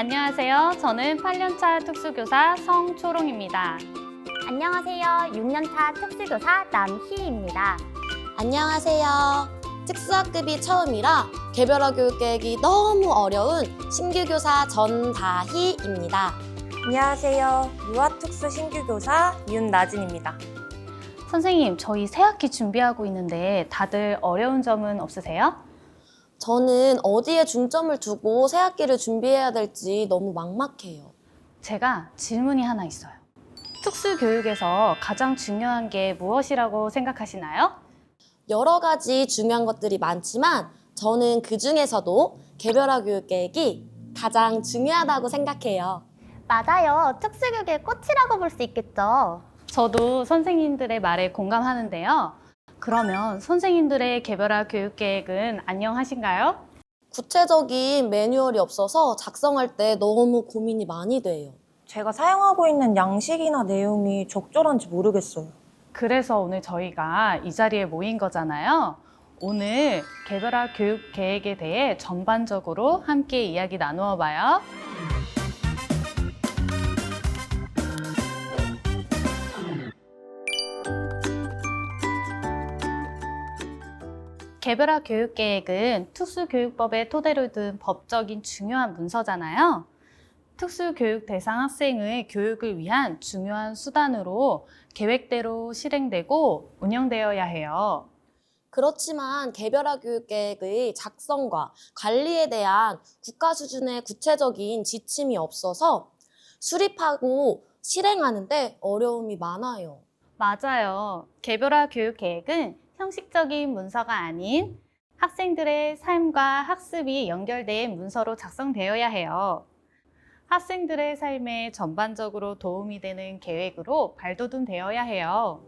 안녕하세요. 저는 8년차 특수교사 성초롱입니다. 안녕하세요. 6년차 특수교사 남희입니다. 안녕하세요. 특수학급이 처음이라 개별화 교육계획이 너무 어려운 신규교사 전다희입니다. 안녕하세요. 유아특수 신규교사 윤나진입니다. 선생님, 저희 새학기 준비하고 있는데 다들 어려운 점은 없으세요? 저는 어디에 중점을 두고 새학기를 준비해야 될지 너무 막막해요. 제가 질문이 하나 있어요. 특수교육에서 가장 중요한 게 무엇이라고 생각하시나요? 여러 가지 중요한 것들이 많지만 저는 그 중에서도 개별화 교육계획이 가장 중요하다고 생각해요. 맞아요. 특수교육의 꽃이라고 볼 수 있겠죠. 저도 선생님들의 말에 공감하는데요. 그러면 선생님들의 개별화 교육 계획은 안녕하신가요? 구체적인 매뉴얼이 없어서 작성할 때 너무 고민이 많이 돼요. 제가 사용하고 있는 양식이나 내용이 적절한지 모르겠어요. 그래서 오늘 저희가 이 자리에 모인 거잖아요. 오늘 개별화 교육 계획에 대해 전반적으로 함께 이야기 나누어 봐요. 개별화 교육 계획은 특수교육법의 토대로 둔 법적인 중요한 문서잖아요. 특수교육 대상 학생의 교육을 위한 중요한 수단으로 계획대로 실행되고 운영되어야 해요. 그렇지만 개별화 교육계획의 작성과 관리에 대한 국가 수준의 구체적인 지침이 없어서 수립하고 실행하는데 어려움이 많아요. 맞아요. 개별화 교육 계획은 형식적인 문서가 아닌 학생들의 삶과 학습이 연결된 문서로 작성되어야 해요. 학생들의 삶에 전반적으로 도움이 되는 계획으로 발돋움되어야 해요.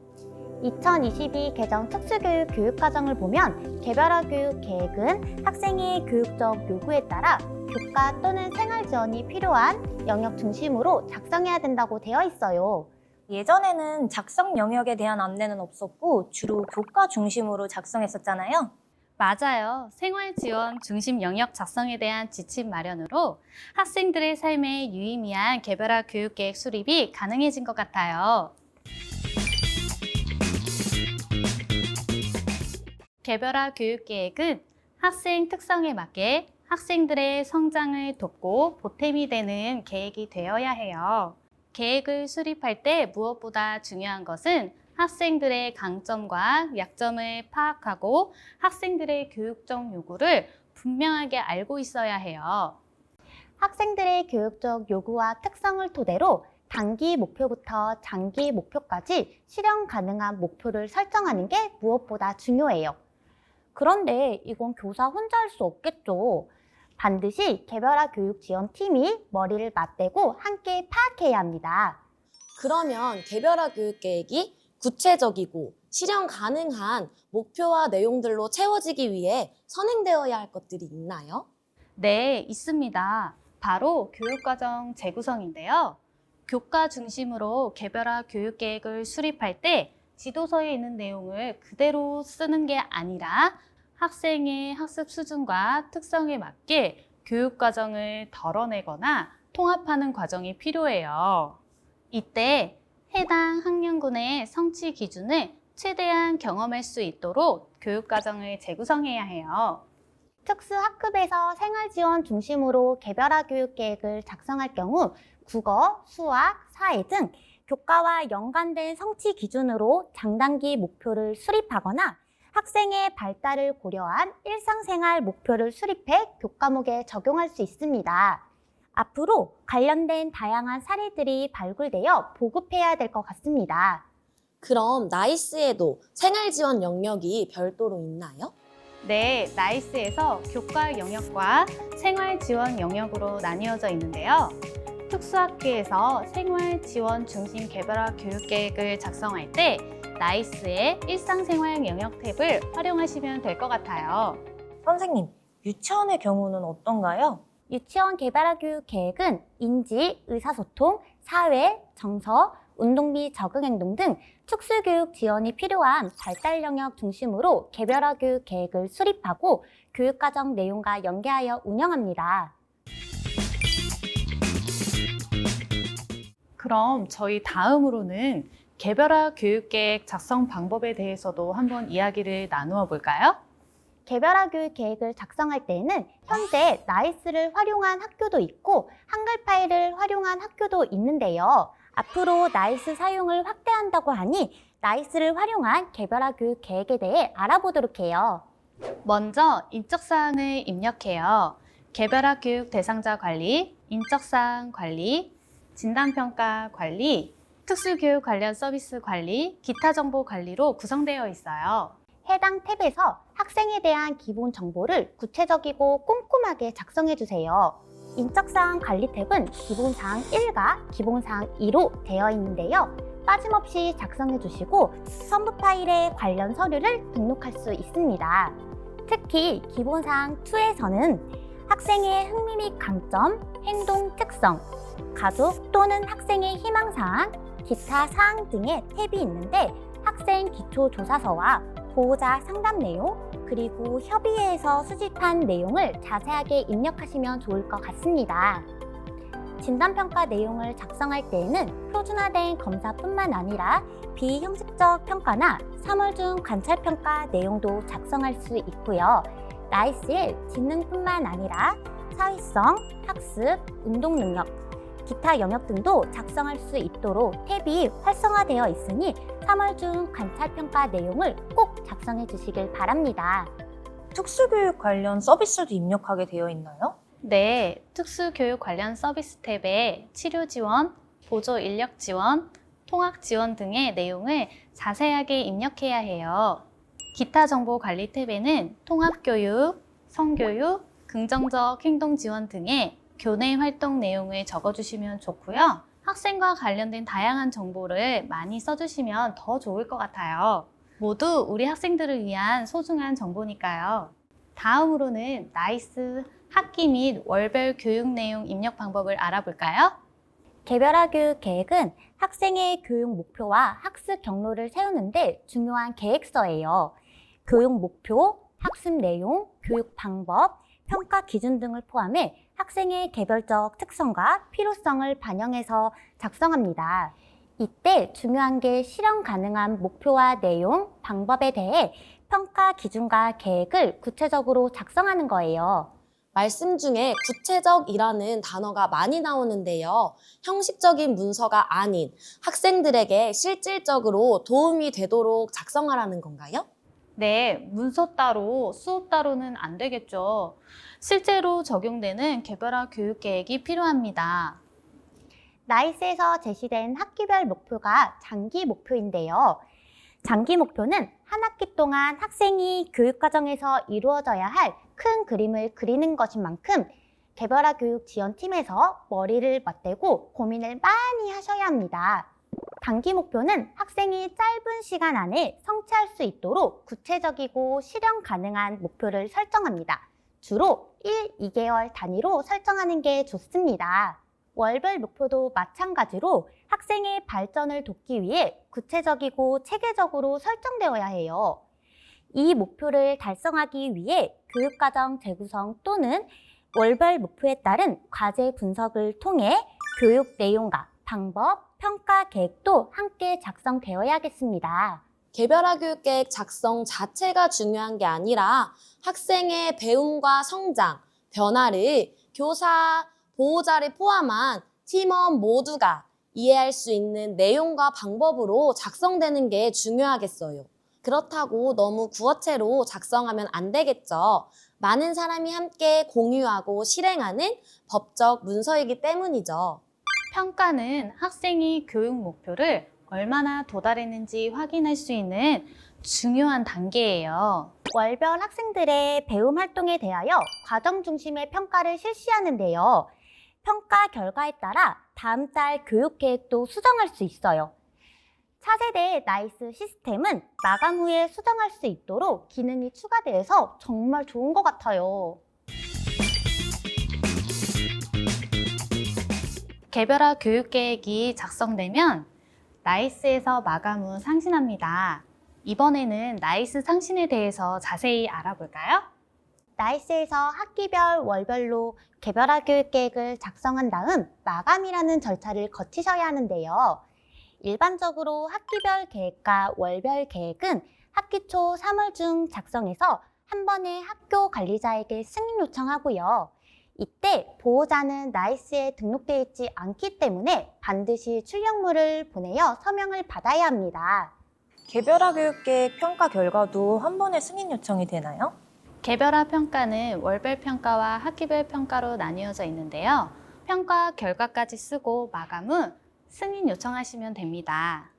2022 개정 특수교육 교육과정을 보면 개별화 교육 계획은 학생의 교육적 요구에 따라 교과 또는 생활 지원이 필요한 영역 중심으로 작성해야 된다고 되어 있어요. 예전에는 작성 영역에 대한 안내는 없었고 주로 교과 중심으로 작성했었잖아요. 맞아요. 생활 지원 중심 영역 작성에 대한 지침 마련으로 학생들의 삶에 유의미한 개별화 교육 계획 수립이 가능해진 것 같아요. 개별화 교육 계획은 학생 특성에 맞게 학생들의 성장을 돕고 보탬이 되는 계획이 되어야 해요. 계획을 수립할 때 무엇보다 중요한 것은 학생들의 강점과 약점을 파악하고 학생들의 교육적 요구를 분명하게 알고 있어야 해요. 학생들의 교육적 요구와 특성을 토대로 단기 목표부터 장기 목표까지 실현 가능한 목표를 설정하는 게 무엇보다 중요해요. 그런데 이건 교사 혼자 할 수 없겠죠. 반드시 개별화 교육 지원팀이 머리를 맞대고 함께 파악해야 합니다. 그러면 개별화 교육계획이 구체적이고 실현 가능한 목표와 내용들로 채워지기 위해 선행되어야 할 것들이 있나요? 네, 있습니다. 바로 교육과정 재구성인데요. 교과 중심으로 개별화 교육 계획을 수립할 때 지도서에 있는 내용을 그대로 쓰는 게 아니라 학생의 학습 수준과 특성에 맞게 교육 과정을 덜어내거나 통합하는 과정이 필요해요. 이때 해당 학년군의 성취 기준을 최대한 경험할 수 있도록 교육 과정을 재구성해야 해요. 특수학급에서 생활지원 중심으로 개별화 교육 계획을 작성할 경우 국어, 수학, 사회 등 교과와 연관된 성취 기준으로 장단기 목표를 수립하거나 학생의 발달을 고려한 일상생활 목표를 수립해 교과목에 적용할 수 있습니다. 앞으로 관련된 다양한 사례들이 발굴되어 보급해야 될 것 같습니다. 그럼 나이스에도 생활 지원 영역이 별도로 있나요? 네, 나이스에서 교과 영역과 생활 지원 영역으로 나뉘어져 있는데요. 특수학교에서 생활 지원 중심 개별화 교육 계획을 작성할 때 나이스의 일상생활 영역 탭을 활용하시면 될 것 같아요. 선생님, 유치원의 경우는 어떤가요? 유치원 개별화 교육 계획은 인지, 의사소통, 사회, 정서, 운동 및 적응행동 등 특수교육 지원이 필요한 발달 영역 중심으로 개별화 교육 계획을 수립하고 교육과정 내용과 연계하여 운영합니다. 그럼 저희 다음으로는 개별화 교육계획 작성 방법에 대해서도 한번 이야기를 나누어 볼까요? 개별화 교육 계획을 작성할 때에는 현재 나이스를 활용한 학교도 있고 한글 파일을 활용한 학교도 있는데요. 앞으로 나이스 사용을 확대한다고 하니 나이스를 활용한 개별화 교육 계획에 대해 알아보도록 해요. 먼저 인적사항을 입력해요. 개별화 교육 대상자 관리, 인적사항 관리, 진단평가 관리, 특수교육 관련 서비스 관리, 기타 정보 관리로 구성되어 있어요. 해당 탭에서 학생에 대한 기본 정보를 구체적이고 꼼꼼하게 작성해 주세요. 인적사항 관리 탭은 기본사항 1과 기본사항 2로 되어 있는데요. 빠짐없이 작성해 주시고 첨부 파일에 관련 서류를 등록할 수 있습니다. 특히 기본사항 2에서는 학생의 흥미 및 강점, 행동 특성, 가족 또는 학생의 희망사항, 기타 사항 등의 탭이 있는데 학생 기초조사서와 보호자 상담 내용, 그리고 협의회에서 수집한 내용을 자세하게 입력하시면 좋을 것 같습니다. 진단평가 내용을 작성할 때에는 표준화된 검사뿐만 아니라 비형식적 평가나 3월 중 관찰평가 내용도 작성할 수 있고요. 나이스의 지능뿐만 아니라 사회성, 학습, 운동 능력, 기타 영역 등도 작성할 수 있도록 탭이 활성화되어 있으니 3월 중 관찰평가 내용을 꼭 작성해 주시길 바랍니다. 특수교육 관련 서비스도 입력하게 되어 있나요? 네, 특수교육 관련 서비스 탭에 치료 지원, 보조 인력 지원, 통학 지원 등의 내용을 자세하게 입력해야 해요. 기타 정보 관리 탭에는 통합교육, 성교육, 긍정적 행동 지원 등의 교내 활동 내용을 적어주시면 좋고요. 학생과 관련된 다양한 정보를 많이 써주시면 더 좋을 것 같아요. 모두 우리 학생들을 위한 소중한 정보니까요. 다음으로는 나이스 학기 및 월별 교육 내용 입력 방법을 알아볼까요? 개별화 교육 계획은 학생의 교육 목표와 학습 경로를 세우는데 중요한 계획서예요. 교육 목표, 학습 내용, 교육 방법, 평가 기준 등을 포함해 학생의 개별적 특성과 필요성을 반영해서 작성합니다. 이때 중요한 게 실현 가능한 목표와 내용, 방법에 대해 평가 기준과 계획을 구체적으로 작성하는 거예요. 말씀 중에 구체적이라는 단어가 많이 나오는데요. 형식적인 문서가 아닌 학생들에게 실질적으로 도움이 되도록 작성하라는 건가요? 네, 문서 따로, 수업 따로는 안 되겠죠. 실제로 적용되는 개별화 교육 계획이 필요합니다. 나이스에서 제시된 학기별 목표가 장기 목표인데요. 장기 목표는 한 학기 동안 학생이 교육과정에서 이루어져야 할 큰 그림을 그리는 것인 만큼 개별화 교육 지원팀에서 머리를 맞대고 고민을 많이 하셔야 합니다. 단기 목표는 학생이 짧은 시간 안에 성취할 수 있도록 구체적이고 실현 가능한 목표를 설정합니다. 주로 1, 2개월 단위로 설정하는 게 좋습니다. 월별 목표도 마찬가지로 학생의 발전을 돕기 위해 구체적이고 체계적으로 설정되어야 해요. 이 목표를 달성하기 위해 교육과정 재구성 또는 월별 목표에 따른 과제 분석을 통해 교육 내용과 방법, 평가 계획도 함께 작성되어야겠습니다. 개별화 교육 계획 작성 자체가 중요한 게 아니라 학생의 배움과 성장, 변화를 교사, 보호자를 포함한 팀원 모두가 이해할 수 있는 내용과 방법으로 작성되는 게 중요하겠어요. 그렇다고 너무 구어체로 작성하면 안 되겠죠. 많은 사람이 함께 공유하고 실행하는 법적 문서이기 때문이죠. 평가는 학생이 교육 목표를 얼마나 도달했는지 확인할 수 있는 중요한 단계예요. 월별 학생들의 배움 활동에 대하여 과정 중심의 평가를 실시하는데요. 평가 결과에 따라 다음 달 교육 계획도 수정할 수 있어요. 차세대 나이스 시스템은 마감 후에 수정할 수 있도록 기능이 추가되어서 정말 좋은 것 같아요. 개별화 교육 계획이 작성되면 나이스에서 마감 후 상신합니다. 이번에는 나이스 상신에 대해서 자세히 알아볼까요? 나이스에서 학기별, 월별로 개별화 교육 계획을 작성한 다음 마감이라는 절차를 거치셔야 하는데요. 일반적으로 학기별 계획과 월별 계획은 학기 초 3월 중 작성해서 한 번에 학교 관리자에게 승인 요청하고요. 이때 보호자는 나이스에 등록되어 있지 않기 때문에 반드시 출력물을 보내어 서명을 받아야 합니다. 개별화 교육계획 평가 결과도 한 번에 승인 요청이 되나요? 개별화 평가는 월별 평가와 학기별 평가로 나뉘어져 있는데요. 평가 결과까지 쓰고 마감 후 승인 요청하시면 됩니다.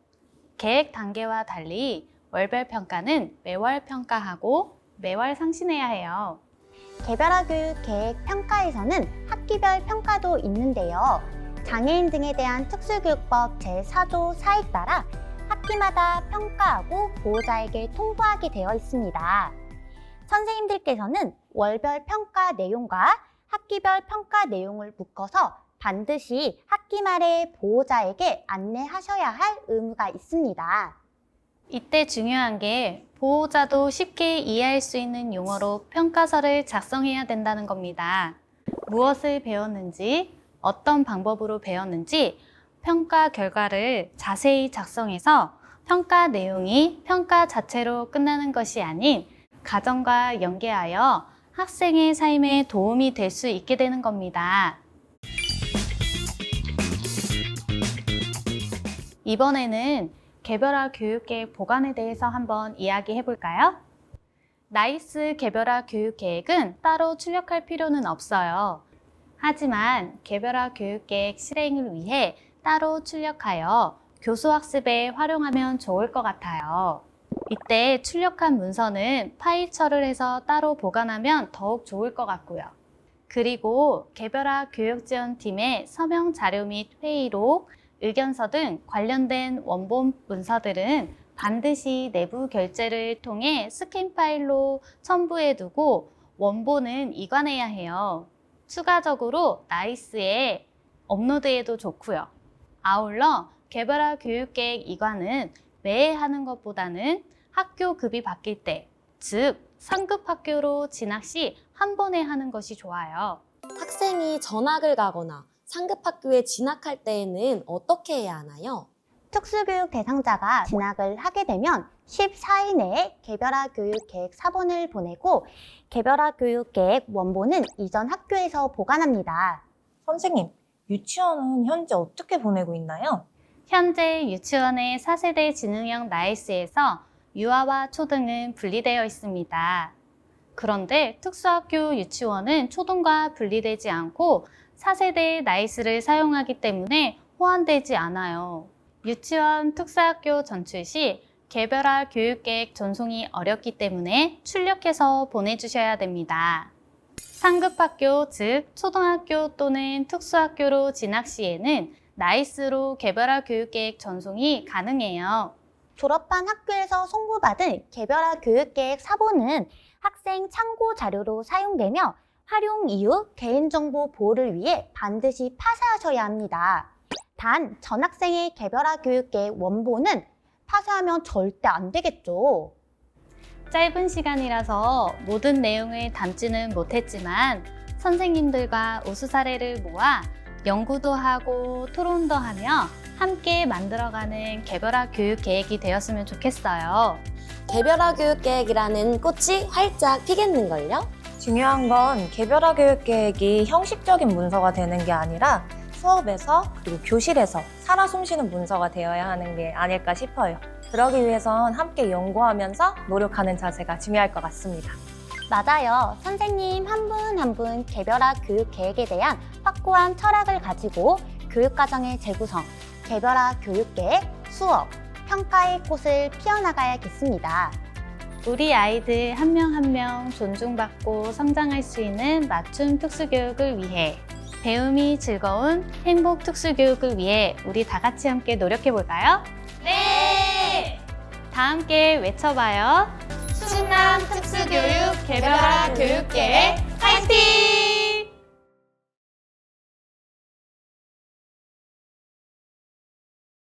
계획 단계와 달리 월별 평가는 매월 평가하고 매월 상신해야 해요. 개별화 교육 계획 평가에서는 학기별 평가도 있는데요. 장애인 등에 대한 특수교육법 제4조 4에 따라 학기마다 평가하고 보호자에게 통보하게 되어 있습니다. 선생님들께서는 월별 평가 내용과 학기별 평가 내용을 묶어서 반드시 학기 말에 보호자에게 안내하셔야 할 의무가 있습니다. 이때 중요한 게 보호자도 쉽게 이해할 수 있는 용어로 평가서를 작성해야 된다는 겁니다. 무엇을 배웠는지, 어떤 방법으로 배웠는지 평가 결과를 자세히 작성해서 평가 내용이 평가 자체로 끝나는 것이 아닌 가정과 연계하여 학생의 삶에 도움이 될 수 있게 되는 겁니다. 이번에는 개별화 교육계획 보관에 대해서 한번 이야기해 볼까요? 나이스 개별화 교육계획은 따로 출력할 필요는 없어요. 하지만 개별화 교육계획 실행을 위해 따로 출력하여 교수학습에 활용하면 좋을 것 같아요. 이때 출력한 문서는 파일처를 해서 따로 보관하면 더욱 좋을 것 같고요. 그리고 개별화 교육지원팀의 서명 자료 및 회의록, 의견서 등 관련된 원본 문서들은 반드시 내부 결제를 통해 스캔 파일로 첨부해 두고 원본은 이관해야 해요. 추가적으로 나이스에 업로드해도 좋고요. 아울러 개별화 교육계획 이관은 매해 하는 것보다는 학교 급이 바뀔 때, 즉 상급 학교로 진학 시 한 번에 하는 것이 좋아요. 학생이 전학을 가거나 상급 학교에 진학할 때에는 어떻게 해야 하나요? 특수교육 대상자가 진학을 하게 되면 14일 내에 개별화 교육 계획 사본을 보내고 개별화 교육 계획 원본은 이전 학교에서 보관합니다. 선생님, 유치원은 현재 어떻게 보내고 있나요? 현재 유치원의 4세대 지능형 나이스에서 유아와 초등은 분리되어 있습니다. 그런데 특수학교 유치원은 초등과 분리되지 않고 4세대 나이스를 사용하기 때문에 호환되지 않아요. 유치원 특수학교 전출 시 개별화 교육계획 전송이 어렵기 때문에 출력해서 보내주셔야 됩니다. 상급학교, 즉 초등학교 또는 특수학교로 진학 시에는 나이스로 개별화 교육계획 전송이 가능해요. 졸업한 학교에서 송부받은 개별화 교육계획 사본은 학생 참고 자료로 사용되며 활용 이후 개인정보 보호를 위해 반드시 파쇄하셔야 합니다. 단, 전학생의 개별화 교육계획 원본은 파쇄하면 절대 안 되겠죠. 짧은 시간이라서 모든 내용을 담지는 못했지만 선생님들과 우수 사례를 모아 연구도 하고 토론도 하며 함께 만들어가는 개별화 교육 계획이 되었으면 좋겠어요. 개별화 교육 계획이라는 꽃이 활짝 피겠는걸요? 중요한 건 개별화 교육 계획이 형식적인 문서가 되는 게 아니라 수업에서 그리고 교실에서 살아 숨쉬는 문서가 되어야 하는 게 아닐까 싶어요. 그러기 위해선 함께 연구하면서 노력하는 자세가 중요할 것 같습니다. 맞아요. 선생님 한 분 한 분 개별화 교육 계획에 대한 확고한 철학을 가지고 교육과정의 재구성, 개별화 교육 계획, 수업, 평가의 꽃을 피워나가야겠습니다. 우리 아이들 한 명 한 명 존중받고 성장할 수 있는 맞춤 특수교육을 위해 배움이 즐거운 행복 특수교육을 위해 우리 다 같이 함께 노력해볼까요? 네! 다 함께 외쳐봐요. 충남 특수교육 개별화 교육계획 화이팅!